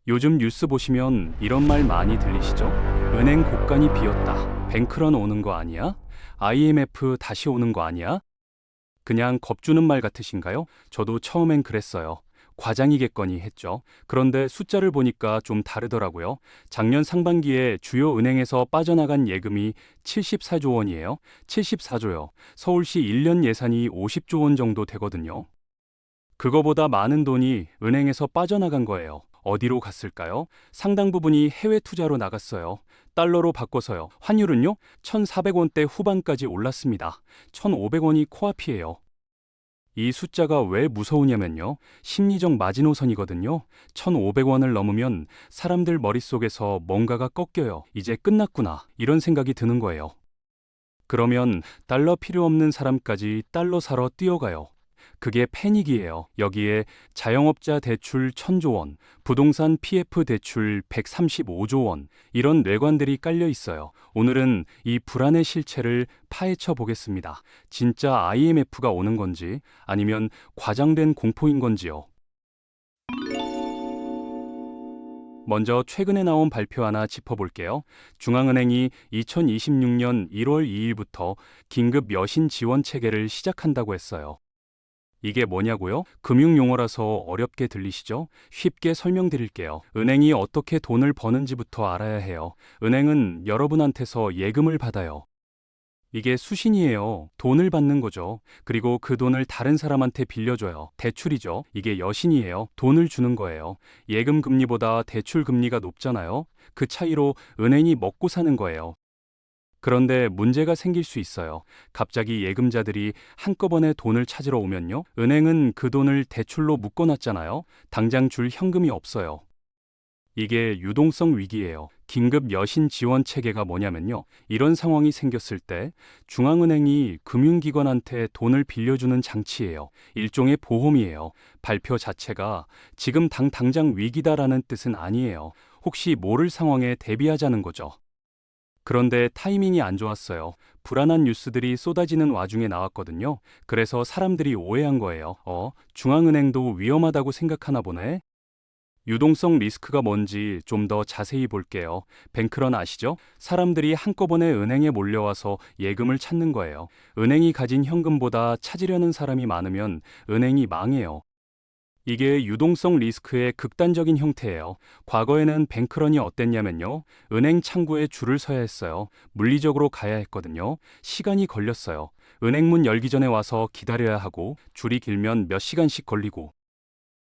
요즘 뉴스 보시면 이런 말 많이 들리시죠? 은행 곳간이 비었다. 뱅크런 오는 거 아니야? IMF 다시 오는 거 아니야? 그냥 겁주는 말 같으신가요? 저도 처음엔 그랬어요. 과장이겠거니 했죠. 그런데 숫자를 보니까 좀 다르더라고요. 작년 상반기에 주요 은행에서 빠져나간 예금이 74조 원이에요. 74조요. 서울시 1년 예산이 50조 원 정도 되거든요. 그거보다 많은 돈이 은행에서 빠져나간 거예요. 어디로 갔을까요? 상당 부분이 해외 투자로 나갔어요. 달러로 바꿔서요. 환율은요? 1,400원대 후반까지 올랐습니다. 1,500원이 코앞이에요. 이 숫자가 왜 무서우냐면요. 심리적 마지노선이거든요. 1,500원을 넘으면 사람들 머릿속에서 뭔가가 꺾여요. 이제 끝났구나. 이런 생각이 드는 거예요. 그러면 달러 필요 없는 사람까지 달러 사러 뛰어가요. 그게 패닉이에요. 여기에 자영업자 대출 1,000조 원, 부동산 PF 대출 135조 원, 이런 뇌관들이 깔려 있어요. 오늘은 이 불안의 실체를 파헤쳐 보겠습니다. 진짜 IMF가 오는 건지 아니면 과장된 공포인 건지요. 먼저 최근에 나온 발표 하나 짚어볼게요. 중앙은행이 2026년 1월 2일부터 긴급 여신 지원 체계를 시작한다고 했어요. 이게 뭐냐고요? 금융용어라서 어렵게 들리시죠? 쉽게 설명드릴게요. 은행이 어떻게 돈을 버는지부터 알아야 해요. 은행은 여러분한테서 예금을 받아요. 이게 수신이에요. 돈을 받는 거죠. 그리고 그 돈을 다른 사람한테 빌려줘요. 대출이죠. 이게 여신이에요. 돈을 주는 거예요. 예금 금리보다 대출 금리가 높잖아요. 그 차이로 은행이 먹고 사는 거예요. 그런데 문제가 생길 수 있어요. 갑자기 예금자들이 한꺼번에 돈을 찾으러 오면요. 은행은 그 돈을 대출로 묶어놨잖아요. 당장 줄 현금이 없어요. 이게 유동성 위기예요. 긴급 여신 지원 체계가 뭐냐면요. 이런 상황이 생겼을 때 중앙은행이 금융기관한테 돈을 빌려주는 장치예요. 일종의 보험이에요. 발표 자체가 지금 당장 위기다라는 뜻은 아니에요. 혹시 모를 상황에 대비하자는 거죠. 그런데 타이밍이 안 좋았어요. 불안한 뉴스들이 쏟아지는 와중에 나왔거든요. 그래서 사람들이 오해한 거예요. 중앙은행도 위험하다고 생각하나 보네. 유동성 리스크가 뭔지 좀 더 자세히 볼게요. 뱅크런 아시죠? 사람들이 한꺼번에 은행에 몰려와서 예금을 찾는 거예요. 은행이 가진 현금보다 찾으려는 사람이 많으면 은행이 망해요. 이게 유동성 리스크의 극단적인 형태예요. 과거에는 뱅크런이 어땠냐면요. 은행 창구에 줄을 서야 했어요. 물리적으로 가야 했거든요. 시간이 걸렸어요. 은행 문 열기 전에 와서 기다려야 하고 줄이 길면 몇 시간씩 걸리고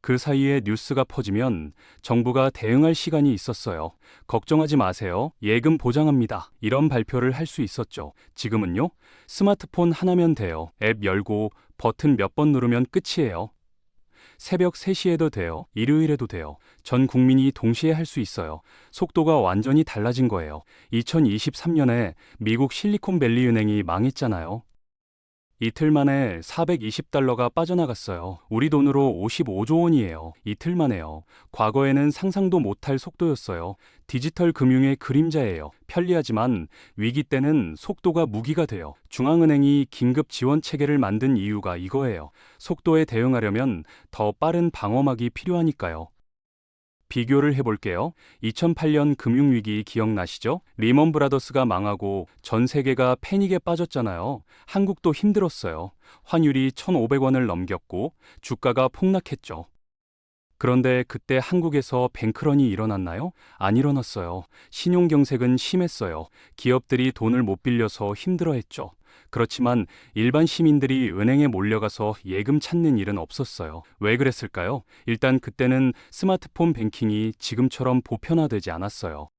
그 사이에 뉴스가 퍼지면 정부가 대응할 시간이 있었어요. 걱정하지 마세요. 예금 보장합니다. 이런 발표를 할 수 있었죠. 지금은요. 스마트폰 하나면 돼요. 앱 열고 버튼 몇 번 누르면 끝이에요. 새벽 3시에도 돼요. 일요일에도 돼요. 전 국민이 동시에 할 수 있어요. 속도가 완전히 달라진 거예요. 2023년에 미국 실리콘밸리 은행이 망했잖아요. 이틀 만에 420달러가 빠져나갔어요. 우리 돈으로 55조 원이에요. 이틀 만에요. 과거에는 상상도 못할 속도였어요. 디지털 금융의 그림자예요. 편리하지만 위기 때는 속도가 무기가 돼요. 중앙은행이 긴급 지원 체계를 만든 이유가 이거예요. 속도에 대응하려면 더 빠른 방어막이 필요하니까요. 비교를 해볼게요. 2008년 금융위기 기억나시죠? 리먼 브라더스가 망하고 전 세계가 패닉에 빠졌잖아요. 한국도 힘들었어요. 환율이 1,500원을 넘겼고 주가가 폭락했죠. 그런데 그때 한국에서 뱅크런이 일어났나요? 안 일어났어요. 신용경색은 심했어요. 기업들이 돈을 못 빌려서 힘들어했죠. 그렇지만 일반 시민들이 은행에 몰려가서 예금 찾는 일은 없었어요. 왜 그랬을까요? 일단 그때는 스마트폰 뱅킹이 지금처럼 보편화되지 않았어요.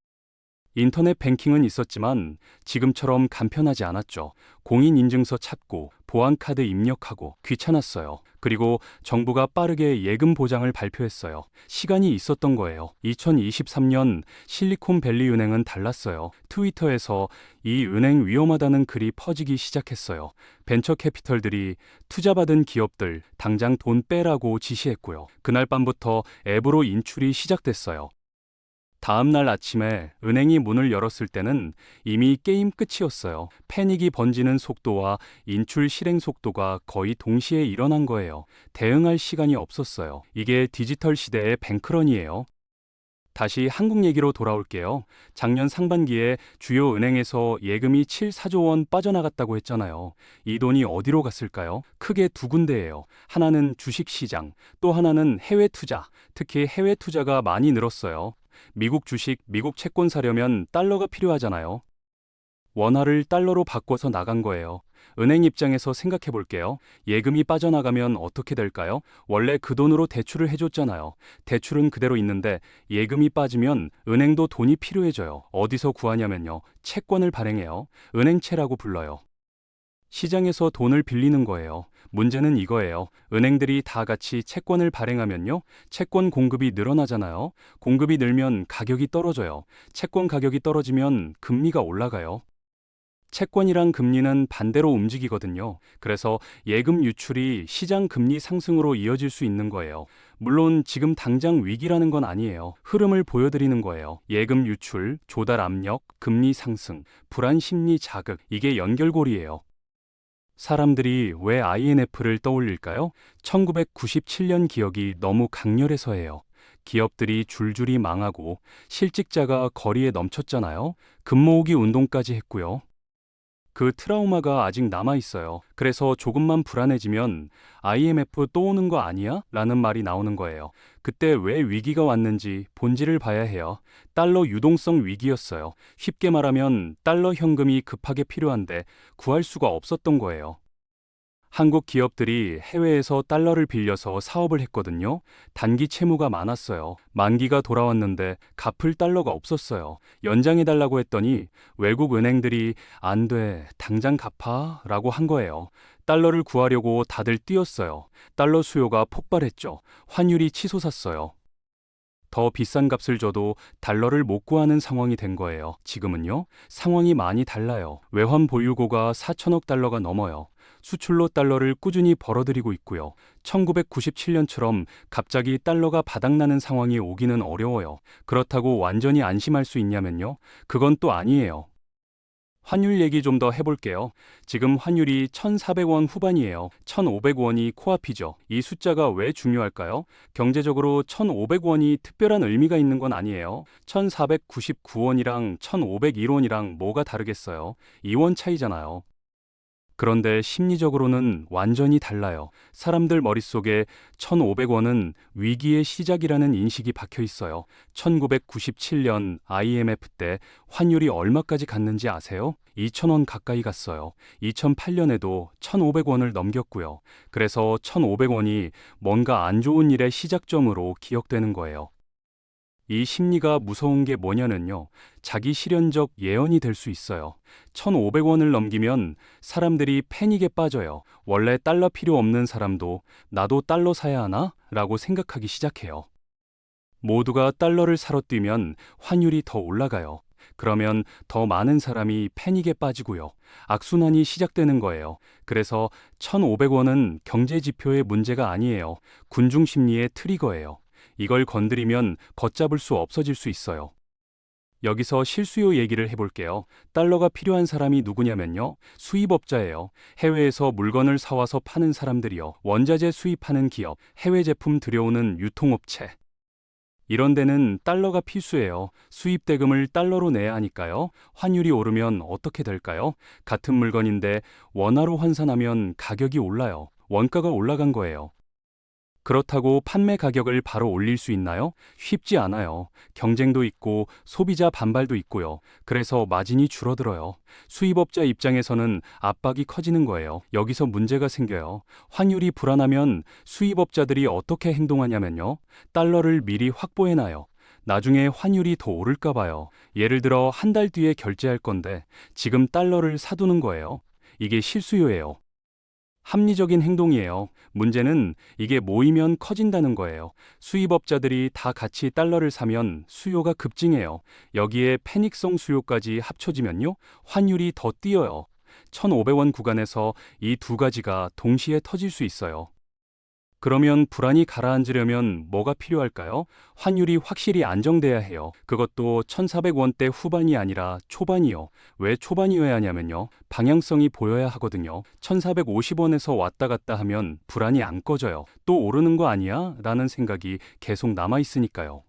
인터넷 뱅킹은 있었지만 지금처럼 간편하지 않았죠. 공인인증서 찾고 보안카드 입력하고 귀찮았어요. 그리고 정부가 빠르게 예금 보장을 발표했어요. 시간이 있었던 거예요. 2023년 실리콘밸리 은행은 달랐어요. 트위터에서 이 은행 위험하다는 글이 퍼지기 시작했어요. 벤처 캐피털들이 투자받은 기업들 당장 돈 빼라고 지시했고요. 그날 밤부터 앱으로 인출이 시작됐어요. 다음 날 아침에 은행이 문을 열었을 때는 이미 게임 끝이었어요. 패닉이 번지는 속도와 인출 실행 속도가 거의 동시에 일어난 거예요. 대응할 시간이 없었어요. 이게 디지털 시대의 뱅크런이에요. 다시 한국 얘기로 돌아올게요. 작년 상반기에 주요 은행에서 예금이 7~4조 원 빠져나갔다고 했잖아요. 이 돈이 어디로 갔을까요? 크게 두 군데예요. 하나는 주식시장, 또 하나는 해외 투자. 특히 해외 투자가 많이 늘었어요. 미국 주식, 미국 채권 사려면 달러가 필요하잖아요. 원화를 달러로 바꿔서 나간 거예요. 은행 입장에서 생각해 볼게요. 예금이 빠져나가면 어떻게 될까요? 원래 그 돈으로 대출을 해줬잖아요. 대출은 그대로 있는데 예금이 빠지면 은행도 돈이 필요해져요. 어디서 구하냐면요. 채권을 발행해요. 은행채라고 불러요. 시장에서 돈을 빌리는 거예요. 문제는 이거예요. 은행들이 다 같이 채권을 발행하면요. 채권 공급이 늘어나잖아요. 공급이 늘면 가격이 떨어져요. 채권 가격이 떨어지면 금리가 올라가요. 채권이랑 금리는 반대로 움직이거든요. 그래서 예금 유출이 시장 금리 상승으로 이어질 수 있는 거예요. 물론 지금 당장 위기라는 건 아니에요. 흐름을 보여드리는 거예요. 예금 유출, 조달 압력, 금리 상승, 불안 심리 자극, 이게 연결고리예요. 사람들이 왜 IMF를 떠올릴까요? 1997년 기억이 너무 강렬해서예요. 기업들이 줄줄이 망하고 실직자가 거리에 넘쳤잖아요. 금모으기 운동까지 했고요. 그 트라우마가 아직 남아 있어요. 그래서 조금만 불안해지면 IMF 또 오는 거 아니야? 라는 말이 나오는 거예요. 그때 왜 위기가 왔는지 본질을 봐야 해요. 달러 유동성 위기였어요. 쉽게 말하면 달러 현금이 급하게 필요한데 구할 수가 없었던 거예요. 한국 기업들이 해외에서 달러를 빌려서 사업을 했거든요. 단기 채무가 많았어요. 만기가 돌아왔는데 갚을 달러가 없었어요. 연장해달라고 했더니 외국 은행들이 안 돼, 당장 갚아 라고 한 거예요. 달러를 구하려고 다들 뛰었어요. 달러 수요가 폭발했죠. 환율이 치솟았어요. 더 비싼 값을 줘도 달러를 못 구하는 상황이 된 거예요. 지금은요, 상황이 많이 달라요. 외환 보유고가 4천억 달러가 넘어요. 수출로 달러를 꾸준히 벌어들이고 있고요. 1997년처럼 갑자기 달러가 바닥나는 상황이 오기는 어려워요. 그렇다고 완전히 안심할 수 있냐면요, 그건 또 아니에요. 환율 얘기 좀 더 해볼게요. 지금 환율이 1,400원 후반이에요. 1,500원이 코앞이죠. 이 숫자가 왜 중요할까요? 경제적으로 1,500원이 특별한 의미가 있는 건 아니에요. 1,499원이랑 1,501원이랑 뭐가 다르겠어요? 2원 차이잖아요. 그런데 심리적으로는 완전히 달라요. 사람들 머릿속에 1,500원은 위기의 시작이라는 인식이 박혀 있어요. 1997년 IMF 때 환율이 얼마까지 갔는지 아세요? 2,000원 가까이 갔어요. 2008년에도 1,500원을 넘겼고요. 그래서 1,500원이 뭔가 안 좋은 일의 시작점으로 기억되는 거예요. 이 심리가 무서운 게 뭐냐면요. 자기 실현적 예언이 될 수 있어요. 1,500원을 넘기면 사람들이 패닉에 빠져요. 원래 달러 필요 없는 사람도 나도 달러 사야 하나? 라고 생각하기 시작해요. 모두가 달러를 사러 뛰면 환율이 더 올라가요. 그러면 더 많은 사람이 패닉에 빠지고요. 악순환이 시작되는 거예요. 그래서 1,500원은 경제 지표의 문제가 아니에요. 군중 심리의 트리거예요. 이걸 건드리면 걷잡을 수 없어질 수 있어요. 여기서 실수요 얘기를 해볼게요. 달러가 필요한 사람이 누구냐면요. 수입업자예요. 해외에서 물건을 사와서 파는 사람들이요. 원자재 수입하는 기업, 해외 제품 들여오는 유통업체. 이런 데는 달러가 필수예요. 수입 대금을 달러로 내야 하니까요. 환율이 오르면 어떻게 될까요? 같은 물건인데 원화로 환산하면 가격이 올라요. 원가가 올라간 거예요. 그렇다고 판매 가격을 바로 올릴 수 있나요? 쉽지 않아요. 경쟁도 있고 소비자 반발도 있고요. 그래서 마진이 줄어들어요. 수입업자 입장에서는 압박이 커지는 거예요. 여기서 문제가 생겨요. 환율이 불안하면 수입업자들이 어떻게 행동하냐면요. 달러를 미리 확보해놔요. 나중에 환율이 더 오를까 봐요. 예를 들어 한 달 뒤에 결제할 건데 지금 달러를 사두는 거예요. 이게 실수요예요. 합리적인 행동이에요. 문제는 이게 모이면 커진다는 거예요. 수입업자들이 다 같이 달러를 사면 수요가 급증해요. 여기에 패닉성 수요까지 합쳐지면요. 환율이 더 뛰어요. 1,500원 구간에서 이 두 가지가 동시에 터질 수 있어요. 그러면 불안이 가라앉으려면 뭐가 필요할까요? 환율이 확실히 안정돼야 해요. 그것도 1,400원대 후반이 아니라 초반이요. 왜 초반이어야 하냐면요. 방향성이 보여야 하거든요. 1,450원에서 왔다 갔다 하면 불안이 안 꺼져요. 또 오르는 거 아니야? 라는 생각이 계속 남아 있으니까요.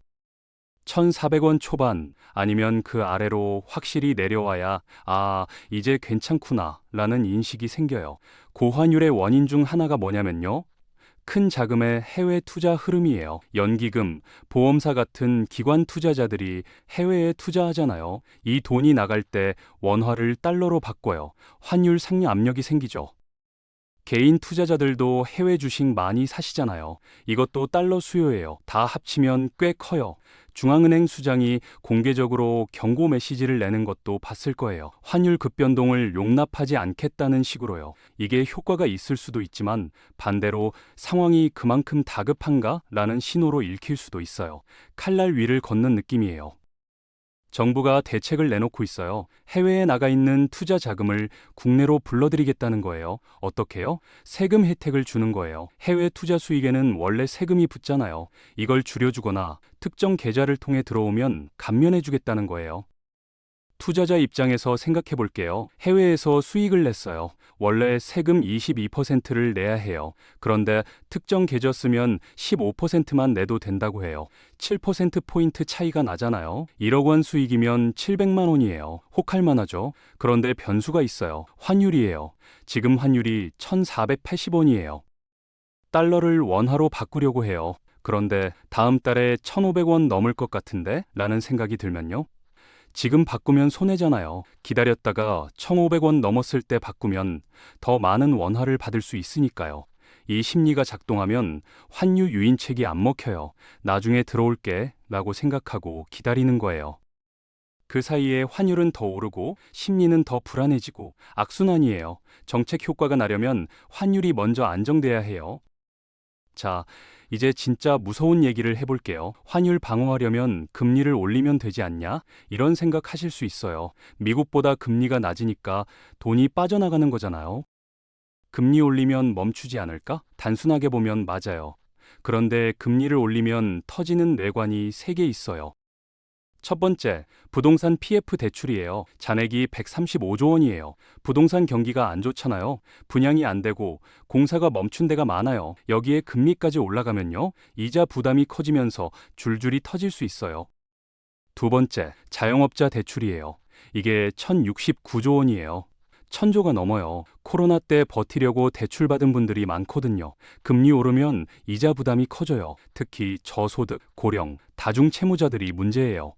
1,400원 초반 아니면 그 아래로 확실히 내려와야 이제 괜찮구나 라는 인식이 생겨요. 고환율의 원인 중 하나가 뭐냐면요. 큰 자금의 해외 투자 흐름이에요. 연기금, 보험사 같은 기관 투자자들이 해외에 투자하잖아요. 이 돈이 나갈 때 원화를 달러로 바꿔요. 환율 상승 압력이 생기죠. 개인 투자자들도 해외 주식 많이 사시잖아요. 이것도 달러 수요예요. 다 합치면 꽤 커요. 중앙은행 수장이 공개적으로 경고 메시지를 내는 것도 봤을 거예요. 환율 급변동을 용납하지 않겠다는 식으로요. 이게 효과가 있을 수도 있지만 반대로 상황이 그만큼 다급한가? 라는 신호로 읽힐 수도 있어요. 칼날 위를 걷는 느낌이에요. 정부가 대책을 내놓고 있어요. 해외에 나가 있는 투자 자금을 국내로 불러들이겠다는 거예요. 어떻게요? 세금 혜택을 주는 거예요. 해외 투자 수익에는 원래 세금이 붙잖아요. 이걸 줄여주거나 특정 계좌를 통해 들어오면 감면해 주겠다는 거예요. 투자자 입장에서 생각해 볼게요. 해외에서 수익을 냈어요. 원래 세금 22%를 내야 해요. 그런데 특정 계좌 쓰면 15%만 내도 된다고 해요. 7%포인트 차이가 나잖아요. 1억 원 수익이면 700만 원이에요. 혹할 만하죠. 그런데 변수가 있어요. 환율이에요. 지금 환율이 1,480원이에요. 달러를 원화로 바꾸려고 해요. 그런데 다음 달에 1,500원 넘을 것 같은데? 라는 생각이 들면요. 지금 바꾸면 손해잖아요. 기다렸다가 1,500원 넘었을 때 바꾸면 더 많은 원화를 받을 수 있으니까요. 이 심리가 작동하면 환율 유인책이 안 먹혀요. 나중에 들어올게 라고 생각하고 기다리는 거예요. 그 사이에 환율은 더 오르고 심리는 더 불안해지고 악순환이에요. 정책 효과가 나려면 환율이 먼저 안정돼야 해요. 자, 이제 진짜 무서운 얘기를 해볼게요. 환율 방어하려면 금리를 올리면 되지 않냐? 이런 생각 하실 수 있어요. 미국보다 금리가 낮으니까 돈이 빠져나가는 거잖아요. 금리 올리면 멈추지 않을까? 단순하게 보면 맞아요. 그런데 금리를 올리면 터지는 뇌관이 3개 있어요. 첫 번째, 부동산 PF 대출이에요. 잔액이 135조 원이에요. 부동산 경기가 안 좋잖아요. 분양이 안 되고 공사가 멈춘 데가 많아요. 여기에 금리까지 올라가면요. 이자 부담이 커지면서 줄줄이 터질 수 있어요. 두 번째, 자영업자 대출이에요. 이게 1,069조 원이에요. 1,000조가 넘어요. 코로나 때 버티려고 대출받은 분들이 많거든요. 금리 오르면 이자 부담이 커져요. 특히 저소득, 고령, 다중채무자들이 문제예요.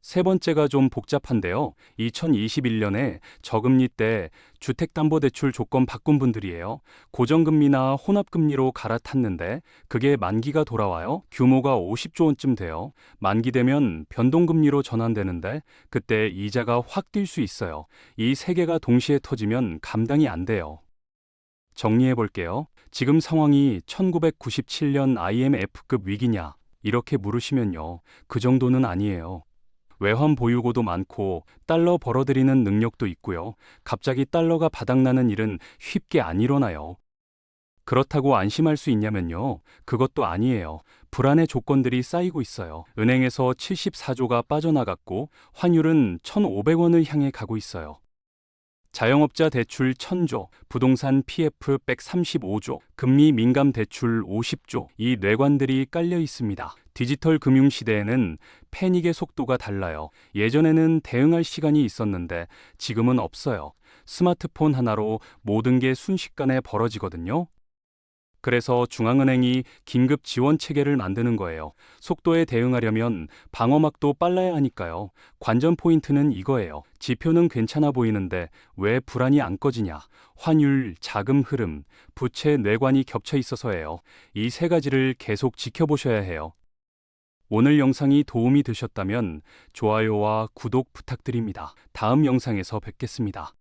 세 번째가 좀 복잡한데요. 2021년에 저금리 때 주택담보대출 조건 바꾼 분들이에요. 고정금리나 혼합금리로 갈아탔는데 그게 만기가 돌아와요. 규모가 50조 원쯤 돼요. 만기 되면 변동금리로 전환되는데 그때 이자가 확 뛸 수 있어요. 이 세 개가 동시에 터지면 감당이 안 돼요. 정리해 볼게요. 지금 상황이 1997년 IMF급 위기냐? 이렇게 물으시면요. 그 정도는 아니에요. 외환 보유고도 많고 달러 벌어들이는 능력도 있고요. 갑자기 달러가 바닥나는 일은 쉽게 안 일어나요. 그렇다고 안심할 수 있냐면요. 그것도 아니에요. 불안의 조건들이 쌓이고 있어요. 은행에서 74조가 빠져나갔고 환율은 1,500원을 향해 가고 있어요. 자영업자 대출 1,000조, 부동산 PF 135조, 금리 민감 대출 50조, 이 뇌관들이 깔려 있습니다. 디지털 금융 시대에는 패닉의 속도가 달라요. 예전에는 대응할 시간이 있었는데 지금은 없어요. 스마트폰 하나로 모든 게 순식간에 벌어지거든요. 그래서 중앙은행이 긴급 지원 체계를 만드는 거예요. 속도에 대응하려면 방어막도 빨라야 하니까요. 관전 포인트는 이거예요. 지표는 괜찮아 보이는데 왜 불안이 안 꺼지냐? 환율, 자금 흐름, 부채 뇌관이 겹쳐 있어서예요. 이 세 가지를 계속 지켜보셔야 해요. 오늘 영상이 도움이 되셨다면 좋아요와 구독 부탁드립니다. 다음 영상에서 뵙겠습니다.